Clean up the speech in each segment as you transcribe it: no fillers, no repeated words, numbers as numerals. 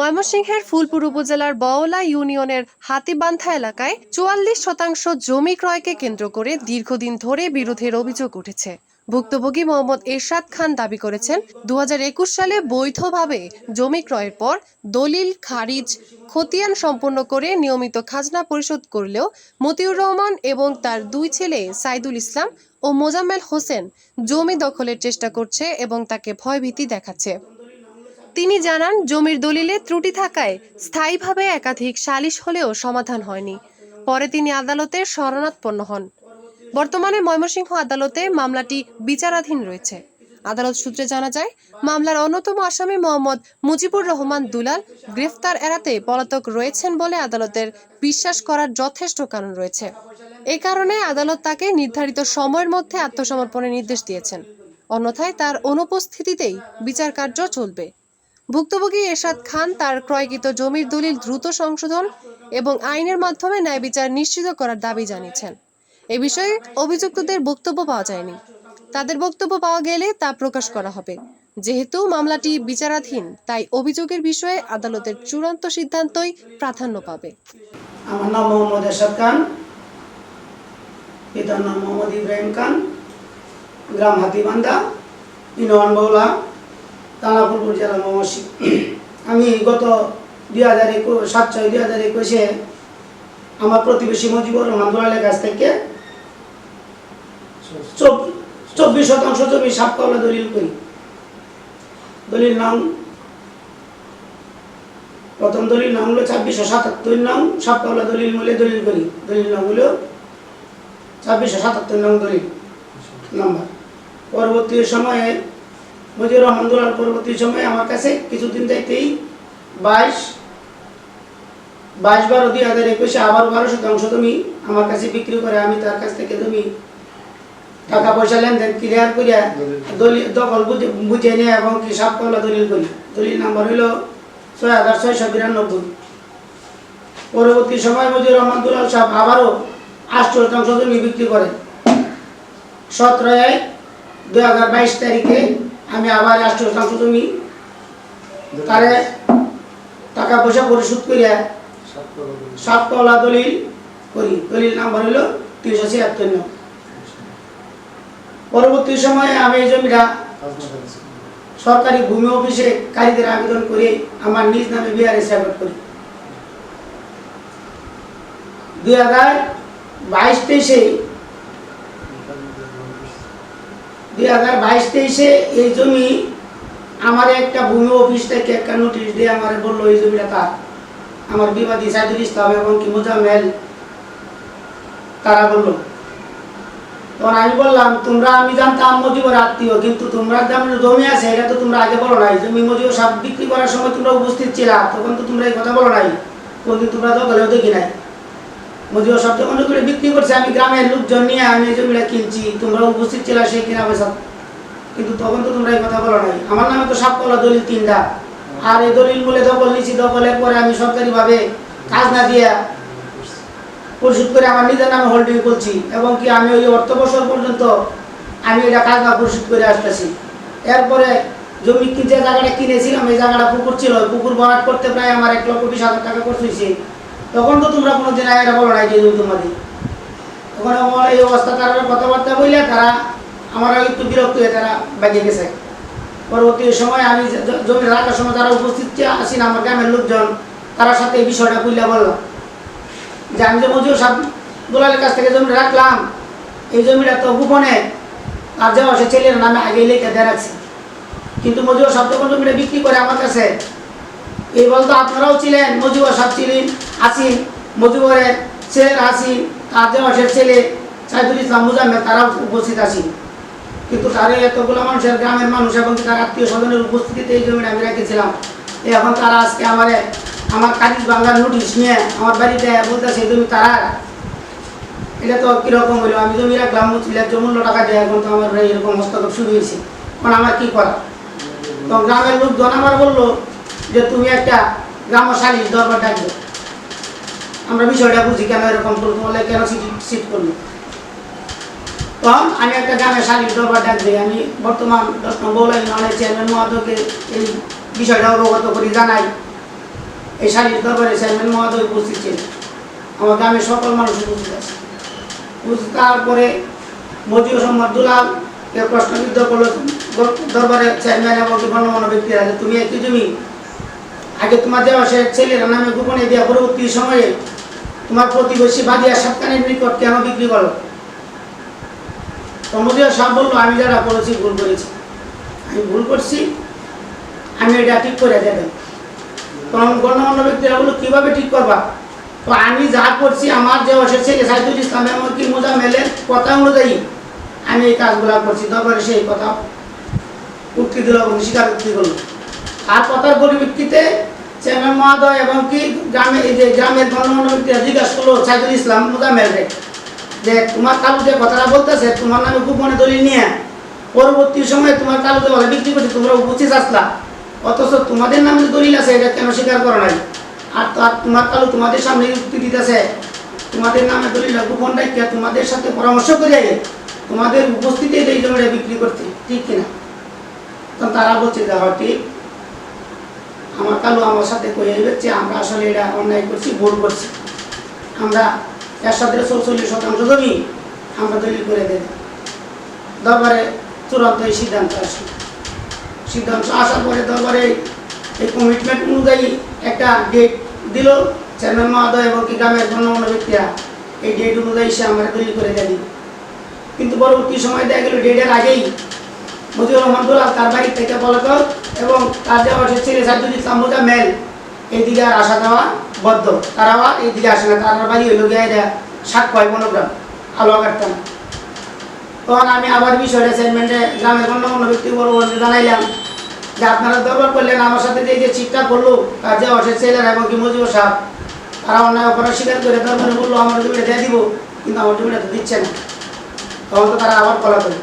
ময়মনসিংহের ফুলপুর উপজেলার বওলা ইউনিয়নের হাতিবান্ধা এলাকায় ৪৪% জমি ক্রয়কে কেন্দ্র করে দীর্ঘদিন ধরে বিরোধের অভিযোগ উঠেছে। ভুক্তভোগী মোহাম্মদ এরশাদ খান দাবি করেছেন, ২০২১ সালে বৈধভাবে জমি ক্রয়ের পর দলিল খারিজ খতিয়ান সম্পন্ন করে নিয়মিত খাজনা পরিশোধ করলেও মতিউর রহমান এবং তার দুই ছেলে সাইদুল ইসলাম ও মোজাম্মেল হোসেন জমি দখলের চেষ্টা করছে এবং তাকে ভয়ভীতি দেখাচ্ছে। তিনি জানান, জমির দলিলে ত্রুটি থাকায় স্থায়ীভাবে একাধিক সালিশ হলেও সমাধান হয়নি। পরে তিনি আদালতের শরণাপন্ন হন। বর্তমানে ময়মনসিংহ আদালতে মামলাটি বিচারাধীন রয়েছে। আদালত সূত্রে জানা যায়, মামলার অন্যতম আসামি মোহাম্মদ মুজিবুর রহমান দুলাল গ্রেফতার এড়াতে পলাতক রয়েছেন বলে আদালতের বিশ্বাস করার যথেষ্ট কারণ রয়েছে। এ কারণে আদালত তাকে নির্ধারিত সময়ের মধ্যে আত্মসমর্পণের নির্দেশ দিয়েছেন। অন্যথায় তার অনুপস্থিতিতেই বিচার কার্য চলবে। ভুক্তভোগী এরশাদ খান তার ক্রয়কৃত জমির দলিল দ্রুত সংশোধন এবং আইনের মাধ্যমে ন্যায় বিচার নিশ্চিত করার দাবি জানিয়েছেন। এ বিষয়ে অভিযুক্তদের বক্তব্য পাওয়া যায়নি। তাদের বক্তব্য পাওয়া গেলে তা প্রকাশ করা হবে। যেহেতু মামলাটি বিচারাধীন, তাই অভিযোগের বিষয়ে আদালতের চূড়ান্ত সিদ্ধান্তই প্রাধান্য পাবে। আমার নাম মোহাম্মদ এরশাদ খান, পিতার নাম মোহাম্মদ ইব্রাহিম খান, গ্রাম হাতিবান্ধা, ইউনিয়ন বওলা, থানা ফুলপুর, জেলা ময়মনসিংহ। আমি গত 7/6/2021 আমার প্রতিবেশী মুজিবুর রহমান দুলালের কাছ থেকে 24% জমি সাপকাওলা দলিল করি। দলিল নাম, প্রথম দলিল নাম হলো 2677 নং সাপকাওলা দলিল মূলে দলিল করি। দলিল নাম হলো 2677 নং দলিল নাম্বার। পরবর্তী সময়ে মুজিবুর রহমান দুলাল পরবর্তী সময়ে আমার কাছে কিছুদিন যাইতেই 22/12/2021 আবার 12% জমি আমার কাছে বিক্রি করে। আমি তার কাছ থেকে জমি টাকা পয়সা লেনদেন ক্লিয়ার করিয়া দলিল দখল বুঝে নিয়ে এবং কি সাপকাওলা দলিল করি। দলিল নাম্বার হইল 6692। পরবর্তী সময় মুজিবুর রহমান দুলাল সাহেব আবারও 8% জমি বিক্রি করেন। 17/1/2022 তারিখে আমি আবার 8% জমি তারে টাকা পয়সা পরিশোধ করিয়া সাপকাওলা দলিল করি। দলিল নাম্বার হইল 376 নং। পরবর্তী সময়ে আমি এই জমিটা সরকারি ভূমি অফিসে কারিদের আবেদন করে আমার নিজ নামে বিআরএস অ্যাপয়েন্ট করি। 2022-23 এই জমি আমার একটা ভূমি অফিস থেকে একটা নোটিশ দিয়ে আমার বললো এই জমিটা তার। আমার বিবাদী সাইদুল ইসলাম এবং কি মোজাম্মেল তারা বললো। তখন আমি বললাম, তোমরা, আমি জানতাম মজিবুর আত্মীয়, কিন্তু তোমরা জমি আছে এটা তো তোমরা আগে বলো নাই। জমি মজিবুর সাহেব বিক্রি করার সময় তোমরা উপস্থিত ছিলা, তখন তো তোমরা এই কথা বলো নাই। কোনদিন তোমরা দখলেও দেখি নাই। মজিবুর সাহেব যখন বিক্রি করছে, আমি গ্রামের লোকজন নিয়ে আমি এই জমিটা কিনছি, তোমরা উপস্থিত ছিলা সেই কিনা বেচা, কিন্তু তখন তো তোমরা এই কথা বলো নাই। আমার নামে তো সাপকাওলা দলিল 3টা, আর এই দলিল মূলে দখল নিচ্ছি। দখলের পরে আমি সরকারিভাবে খাজনা দিয়ে পরিশোধ করে আমার নিজের নামে হোল্ডিং করছি এবং কি আমি ওই অর্থ বছর পর্যন্ত আমি এটা খাজনা পরিশোধ করে আসতেছি। এরপরে জমি যে জায়গাটা কিনেছিলাম, এই জায়গাটা পুকুর ছিল, পুকুর ভরাট করতে প্রায় আমার 1,20,000 টাকা খরচ হয়েছে। তখন তো তোমরা কোনোদিন এটা বলো নাই যে জমি তোমাদের। তখন আমার এই অবস্থা, তারা কথাবার্তা বললে তারা আমার একটু বিরক্ত হয়ে তারা বেঁকে গেছে। পরবর্তী সময় আমি জমি রাখার সময় যারা উপস্থিত আছি না, আমার গ্রামের লোকজন, তার সাথে এই বিষয়টা বললে বললাম যে আমি যে মজিবুর সাহেব দুলালের কাছ থেকে জমিটা রাখলাম, এই জমিটা তো গোপনে আর যাওয়া সে ছেলের নামে আগে লিখে দিয়ে রাখছি। কিন্তু মজিবুর সাহেব যখন জমিটা বিক্রি করে আমার কাছে, এই বলতো আপনারাও ছিলেন, মজিবুর সাহেব ছিলেন, আসিন, মজিবুরের ছেলের আসিন, তার দেওয়াসের ছেলে সাইদুল ইসলাম মোজাম্মেল তারাও উপস্থিত আসিন। কিন্তু তারা এতগুলো মানুষের, গ্রামের মানুষ এবং তার আত্মীয় স্বজনের উপস্থিতিতে এই জমিটা আমি রেখেছিলাম। এখন তারা আজকে আমার কারিজ বাংলার নোটিশ নিয়ে আমার বাড়িতে বলতেছে এই জমি তারা। এটা তো কীরকম হইলো? আমি জমি রাখলাম, মূল্য টাকা দেয়, এখন তো আমার এরকম হস্তক্ষেপ শুরু হয়েছে। এখন আমার কী করা? তো গ্রামের লোকজন আমার বললো যে তুমি একটা গ্রাম সালিশ দরবার ডাকবে, আমরা বিষয়টা বুঝি কেন এরকম করলো, তোমার কেন সিট করলো। তখন আমি একটা গ্রামের সালিশ দরবার ডাকবে। আমি বর্তমান 10 নং বওলা ইউনিয়নের চেয়ারম্যান মহোদয়কে এই বিষয়টা অবগত করি, জানাই এই সালিশ দরবারে চেয়ারম্যান মহোদয় উপস্থিত ছিলেন, আমার গ্রামের সকল মানুষ উপস্থিত আছে। উপস্থিত তারপরে মজিউর রহমান দুলাল প্রশ্নবিদ্ধ করলো দরবারে চেয়ারম্যান এবং গণ্যমান্য ব্যক্তিরা, যে তুমি একই জমি আগে তোমার দেওয়া সে ছেলের নামে গোপনে দেওয়া, পরবর্তী সময়ে তোমার প্রতিবেশী বাদিয়া সাতকানের নিকট কেন বিক্রি করো? তো মজিউর সাহেব বললো, আমি যারা করেছি ভুল করেছি, আমি ভুল করছি, আমি এটা ঠিক করে দেবেন। তখন গণ্যমান্য ব্যক্তিরা বললো, কীভাবে ঠিক করবা? তো আমি যা করছি, আমার যে অসের ছেলে সাইদুল ইসলাম এমনকি মোজাম্মেলের কথা অনুযায়ী আমি এই কাজগুলো করছি। দরবারে সেই কথা উক্তি দিল এবং স্বীকারোক্তি করলো। আর কথার পরিপ্রেক্ষিতে চেয়ারম্যান মহোদয় এবং কি গ্রামের গণ্যমান্য ব্যক্তিরা জিজ্ঞাসা করলো সাইদুল ইসলাম মোজাম্মেলকে, যে তোমার কালু যে কথাটা বলতেছে তোমার নামে গোপনে দলিল নিয়ে পরবর্তী সময়ে তোমার কালুতে বলে বিক্রি করছে, তোমরা উপস্থিত আসলা, অথচ তোমাদের নামে দলিল আছে, এটা কেন স্বীকার করো নাই? আর তোমার কালু তোমাদের সামনে যুক্তি দিতেছে তোমাদের নামে দলিল গোপন রাখিয়া তোমাদের সাথে পরামর্শ করে তোমাদের উপস্থিতিতে এই জমিটা বিক্রি করতে, ঠিক কিনা? তখন তারা বলছে যে হ্যাঁ ঠিক, আমার কালু আমার সাথে কয়ে যাচ্ছে আমরা আসলে এটা অন্যায় করছি, ভুল করছি, আমরা এর সাথে 44% জমি আমরা দলিল করে দেব। দরবারে চূড়ান্ত এই সিদ্ধান্ত আসে। সিদ্ধান্ত আসার পরে দরবারে এই কমিটমেন্ট অনুযায়ী একটা ডেট দিল চেয়ারম্যান মহোদয় এবং কি গ্রামের গণ্যমান্য ব্যক্তিরা, এই ডেট অনুযায়ী সে আমরা দলিল করে দেয়। কিন্তু পরবর্তী সময় দেখা গেল ডেটের আগেই মজিউর রহমান দুলাল তার বাড়ি থেকে পলাতক এবং তার যে অসের ছেলে সাইদুল ইসলাম মোজাম্মেল এইদিকে আর আসা যাওয়া বদ্ধ, তারাও আর এইদিকে আসে না, তার বাড়ি হইল গিয়ে সাতপাই বনগ্রাম আলোয়াঘাটটা। তখন আমি আবার বিষয়টা চেয়ারম্যানকে গ্রামের গণ্যমান্য ব্যক্তি জানাইলাম যে আপনারা দরবার করলেন, আমার সাথে যে চিটটা করলো তার যে অসের ছেলেরা এবং কি মজিউর সাহেব, তারা অন্যায় অপরাধ স্বীকার করে দরবারে বললো আমার জমিটা দিয়ে দিব, কিন্তু আমার জমিটা তো দিচ্ছে না। তখন তো তারা আবার পলা করে।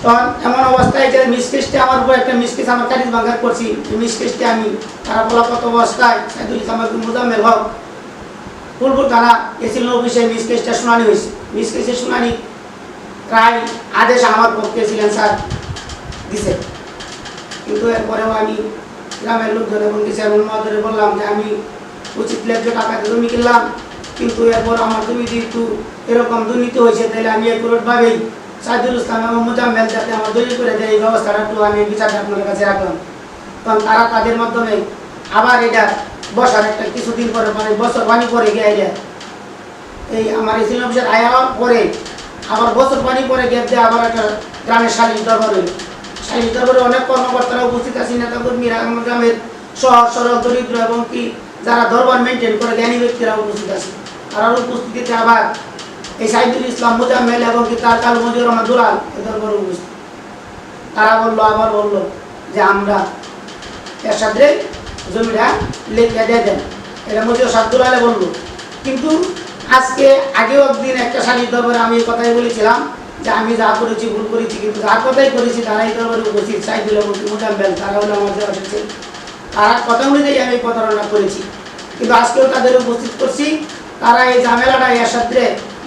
তখন এমন অবস্থায় যে মিসকেসটি আমার উপর একটা মিসকেস আমার কারিজ ভাঙ্গার করছি, এই মিসকেসটি আমি তারা পলাপত অবস্থায় সাইদুল ইসলাম মোজাম্মেল হক ফুলপুর থানা এসিল অফিসে মিসকেসটা শুনানি হয়েছে। মিসকেসের শুনানি প্রায় আদেশ আমার পক্ষে ছিলেন স্যার দিছে, কিন্তু এরপরেও আমি গ্রামের লোকজন এবং চেয়ারম্যান মহোদয় বললাম যে আমি উচিত ন্যায্য টাকাতে জমি কিনলাম, কিন্তু এরপর আমার জমি যেহেতু এরকম দুর্নীতি হয়েছে, তাহলে আমি একুরেটভাবেই সাইদুল ইসলাম এবং মোজাম্মেল যাতে আমার দলিল করে দেয় এই ব্যবস্থাটা একটু আমি বিচারটা আপনাদের কাছে রাখলাম। তখন তারা তাদের মাধ্যমে আবার এটা বসার একটা কিছুদিন পরে মানে বছর পানি পরে গিয়ে এটা এই আমার এই সিল অফিসের আয়ার পরে আবার বছর পানি পরে গিয়ে দিয়ে আবার একটা গ্রামের সালিশ দরবার হইল। সালিশ দরবারে অনেক কর্মকর্তারা উপস্থিত আছে, নেতাকর্মীরা আমার গ্রামের সহজ সরল দরিদ্র এবং কি যারা দরবার মেনটেন করে জ্ঞানী ব্যক্তিরা উপস্থিত আছে। তারা উপস্থিতিতে আবার এই সাইদুল ইসলাম মোজাম্মেল এবং কি তার কাল মজিউর রহমান দুলাল এ দরবারে উপস্থিত। তারা আবার বললো যে আমরা এর সাথে জমিটা লেখা দিয়ে দেন, এটা মজিউর সাহেব দুলালে বললো। কিন্তু আজকে আগেও একদিন একটা সালিশ দরবারে আমি এই কথাই বলেছিলাম যে আমি যা করেছি ভুল করেছি, কিন্তু যার কথাই করেছি তারা এই দরবারে উপস্থিত সাইদুল এবং মোজাম্মেল, তারা হলো আমার যে এসেছে, তারা কথা অনুযায়ী আমি প্রতারণা করেছি। কিন্তু আজকেও তাদের উপস্থিত করছি, তারা এই ঝামেলাটা এর সাথে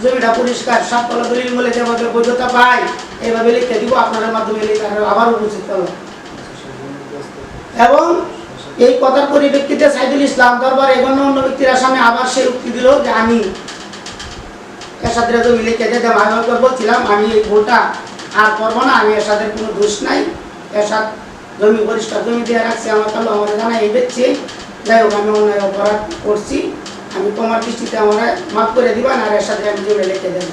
জমিটা পরিষ্কার সাততলা দলিল বলে যেভাবে বৈধতা পায় এইভাবে লিখে দিব, আপনাদের মাধ্যমে লিখে আবার উপস্থিত করব। এবং এই কথার পরিপ্রেক্ষিতে সাইদুল ইসলাম দরবারে গণ্যমান্য ব্যক্তির সামনে আবার সে উক্তি দিল যে আমি এরশাদের জমি লিখে দিতে আমি বলছিলাম আমি এই ভুলটা আর করবো না, আমি এরশাদের কোনো দোষ নাই, এরশাদ জমি পরিষ্কার জমি দিয়ে রাখছে, আমার কালো আমার জানা এই বেচছে, যাই হোক আমি অন্যায় অপরাধ করছি, আমি তোমার দৃষ্টিতে আমার মাফ করে দিবা না, আর এরশাদে আমি জমি লিখে দেব।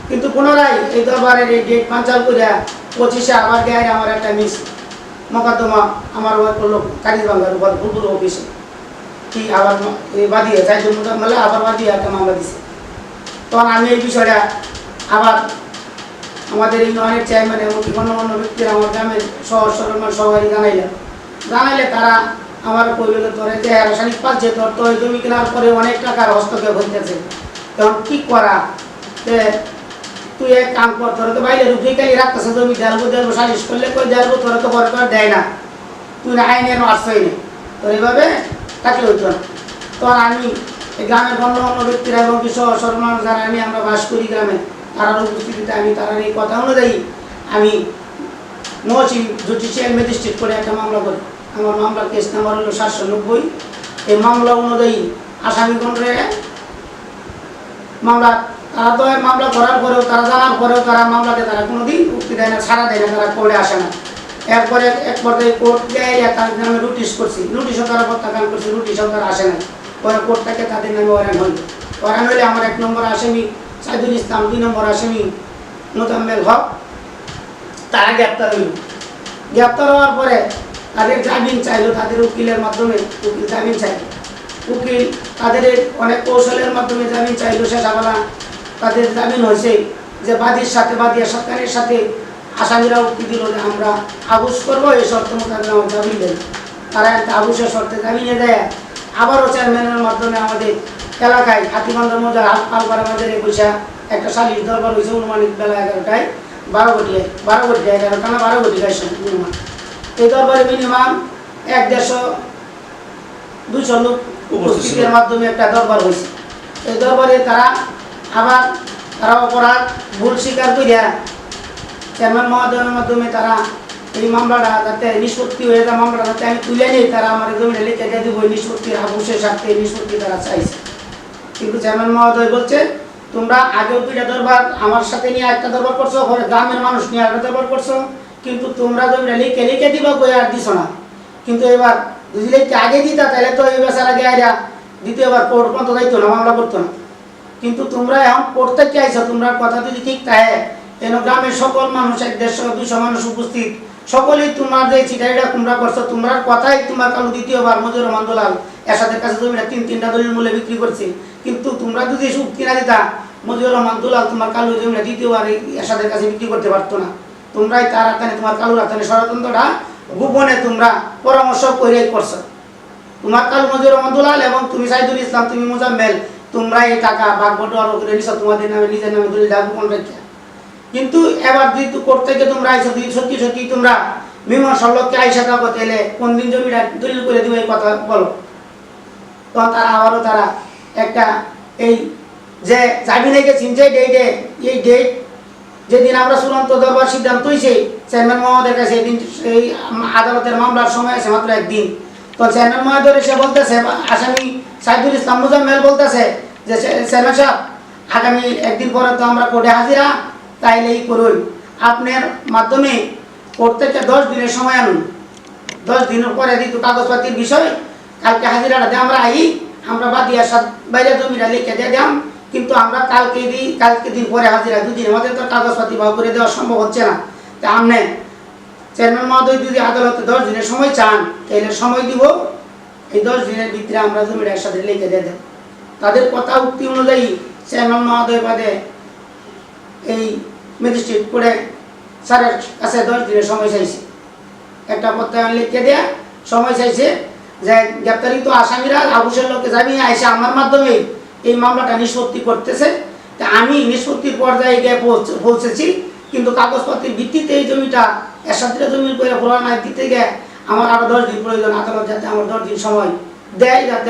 কিন্তু পুনরায় এই দরবারের এই ডেট পাঞ্চাল করে 25-এ আবার গেয়ে আমার একটা মিস মোকদ্দমা আমার ওয়ার করলো কারিজ বাংলার উপর ফুলপুর অফিসে, কি আবার বাদিয়ে সাইদুল মোজাম্মেল আবার বাদিয়ে একটা মামলা দিছে। তখন আমি এই বিষয়টা আবার আমাদের এই ইউনিয়নের চেয়ারম্যান এবং গণ্যমান্য ব্যক্তিরা আমার গ্রামের সহজ সরল সবাই জানাইলে তারা আমার পরিবেশ ধরে যে রাসায়নিক পাচ্ছে তোর তো ওই জমি কেনার পরে অনেক টাকার হস্তক্ষেপ হইতেছে, তখন কি করা, তুই এক কাম কর, তোরা তো বাইরে রুখে খালি রাখতেছে জমি দেয়ালবো সালিশ করলে কই দেয়ালবো, তোরা তো বড় করে দেয় না, তুই না আইনের আসছই নেই, তোর এইভাবে থাকলে হইতো না। তখন আমি এই গ্রামের গণ্যমান্য ব্যক্তিরা এবং কি সহজ সরল যারা আমরা বাস করি গ্রামে, তার উপস্থিতিতে আমি তার এই কথা অনুযায়ী আমি মহসিন জুডিশিয়াল ম্যাজিস্ট্রেট করে একটা মামলা করি। আমার মামলার কেস নাম্বার হলো 790 এই মামলা অনুযায়ী আসামিগণরে মামলা তারা তো মামলা করার পরেও তারা জানার পরেও তারা মামলাতে তারা কোনোদিন উক্তি দেয় না, ছাড়া দেয় না, তারা কোর্টে আসে না। এরপরে এক পর্যায়ে কোর্ট দেয় তাদের নামে নোটিশ করছি, নোটিশও তারা প্রত্যাখ্যান করছে, নোটিশও তারা আসে না। পরে কোর্ট থেকে তাদের নামে ওয়ারেন্ট হল। ওয়ারেন্ট হলে আমার 1 নম্বর আসামি সাইদুল ইসলাম, 2 নম্বর আসামি মোজাম্মেল হক তারা গ্রেপ্তার হইল। গ্রেপ্তার হওয়ার পরে তাদের জামিন চাইলো, তাদের উকিলের মাধ্যমে উকিল জামিন চাইল। উকিল তাদের অনেক কৌশলের মাধ্যমে জামিন চাইলো। শেষাবেলা তাদের জামিন হয়েছে যে বাদীর সাথে বাদী সরকারের সাথে আসামিরা উক্তি দিল যে আমরা আবুস করবো, এই শর্ত মোতাবেক আমার জামিন দেন। তারা একটা আবুসের শর্তে জামিনে দেয়। আবারও চেয়ারম্যানের মাধ্যমে আমাদের এলাকায় হাতিবান্ধা মৌজার পালপাড়া বাজারে বসে একটা সালিশ দরবার হয়েছে অনুমানিক বেলা 11টায়, 12 ঘটিয়ায় 11টা না 12 ঘটিকায় অনুমান। এই দরবারে মিনিমাম 150-200 লোক উপস্থিতির মাধ্যমে একটা দরবার হয়েছে। এই দরবারে তারা আবার অপরাধ ভুল স্বীকার করিয়া চেয়ারম্যান মহোদয়ের মাধ্যমে তারা এই মামলাটা যাতে নিষ্পত্তি হয়ে যায়, মামলাটা যাতে আমি তুলে নিই, তারা আমার জমিনে লিখে দিয়ে দিব নিষ্পত্তির আবশ্যের স্বার্থে নিষ্পত্তি তারা চাইছে। কিন্তু চেয়ারম্যান মহোদয় বলছে তোমরা আগেও 2টা দরবার আমার সাথে নিয়ে একটা দরবার করছো, পরে গ্রামের মানুষ নিয়ে একটা দরবার করছো, কিন্তু তোমরা জমিটা লিখে দিবা কই আর দিছো না। কিন্তু এবার যদি লিখে আগে দিতা তাহলে তো এই বেচারা গিয়ে দ্বিতীয়বার কোর্ট পর্যন্ত যাইতো না, মামলা করতো না। কিন্তু তোমরা এখন কোর্ট থেকে আইছো, তোমরা কথা যদি ঠিক থাকে কেন গ্রামের সকল মানুষ 150-200 মানুষ উপস্থিত, সকলেই তোমার যে চিঠাইটা তোমরা করছো, তোমার কথাই তোমার কালু দ্বিতীয়বার মজুর রহমান দুলাল এরশাদের কাছে জমিটা 3টা দলিল মূল্যে বিক্রি করছে। কিন্তু তোমরা যদি উক্তি না দিতা মজুর রহমান দুলাল তোমার কালু জমিটা দ্বিতীয়বার এরশাদের কাছে বিক্রি করতে পারতো না। তোমরাই তার হাতে তোমার কালুর হাতে ষড়যন্ত্রটা গোপনে তোমরা পরামর্শ করে করছো। তোমার কালু মজুর রহমান দুলাল এবং তুমি সাইদুল ইসলাম, তুমি মোজাম্মেল, তোমরা এই টাকা ভাগ বটোয়ারা করে নিছো তোমাদের নামে, নিজের নামে দলিল গোপন রেখে। কিন্তু এবার যেহেতু কোর্ট থেকে তোমরা আইসো, সত্যি সত্যি তোমরা মীমাংসার লক্ষ্যে আইসা থাকো, তাহলে কোন দিন জমিটা দলিল করে দিবে এই কথা বলো। তখন তারা আবারও তারা একটা এই যে জামিনে গেছেন যে ডেটে, এই ডেট যেদিন আমরা চূড়ান্ত দরবার সিদ্ধান্ত হয়েছে চেয়ারম্যান মহোদয়ের কাছে, এই দিন এই আদালতের মামলার সময় আছে মাত্র 1 দিন। তো চেয়ারম্যান মহোদয় এসে বলতেছে, আসামি সাইদুল ইসলাম মোজাম্মেল বলতেছে যে চেয়ারম্যান সাহেব আগামী 1 দিন পরে তো আমরা কোর্টে হাজিরা, তাইলে এই করুন আপনার মাধ্যমে কোর্ট থেকে 10 দিনের সময় আনুন। 10 দিনের পরে দিত কাগজপাতির বিষয়, কালকে হাজিরাটা দিয়ে আমরা আমরা বাদিয়ার সাথে বাইরে জমিটা লিখে দিয়ে দিলাম, কিন্তু আমরা কালকে দিন পরে হাজিরা 2 দিনের মধ্যে তো কাগজপাতি ভাগ করে দেওয়া সম্ভব হচ্ছে না। তা আপনি চেয়ারম্যান মহোদয় যদি আদালতে 10 দিনের সময় চান তাহলে সময় দিব, এই 10 দিনের ভিতরে আমরা জমিটা একসাথে লিখে দিয়ে দেব। তাদের কথা উক্তি অনুযায়ী চেয়ারম্যান মহোদয় বাদে এই ম্যাজিস্ট্রেট করে স্যারের কাছে 10 দিনের সময় চাইছে, একটা প্রত্যয়ন লিখে দেয়া সময় চাইছে যে গ্রেপ্তারিত আসামিরা আবুসের লোকে জামিনে আইসে আমার মাধ্যমে এই মামলাটা নিষ্পত্তি করতেছে। তা আমি নিষ্পত্তির পর্যায়ে গিয়ে পৌঁছেছি, কিন্তু কাগজপত্রের ভিত্তিতে এই জমিটা এরশাদের জমির করে পুরানা দিতে গিয়ে আমার আরো 10 দিন প্রয়োজন। আদালত যাতে আমার 10 দিন সময় দেয়, যাতে